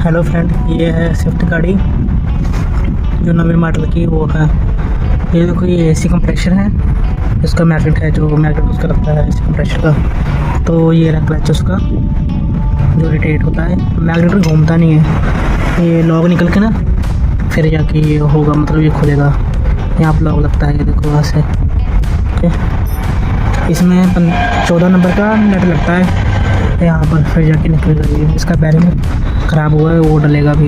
Hello friend, ये है Swift गाड़ी जो नवे मॉडल की वो है। ये देखो, ये एसी कंप्रेसर है, इसका मैग्नेट है, जो मैग्नेट उसका लगता है एसी कंप्रेसर का। तो ये रहा क्लच उसका जो रोटेट होता है, मैग्नेट घूमता नहीं है, ये लॉक निकल के ना फिर जाके ये होगा, मतलब ये खुलेगा। यहाँ पर लॉक लगता है, ये देखो वहाँ से। इसमें 14 नंबर का नट लगता है यहाँ पर, फिर जाके निकलेगा। ये इसका बैरिंग ख़राब हुआ है, वो डलेगा भी।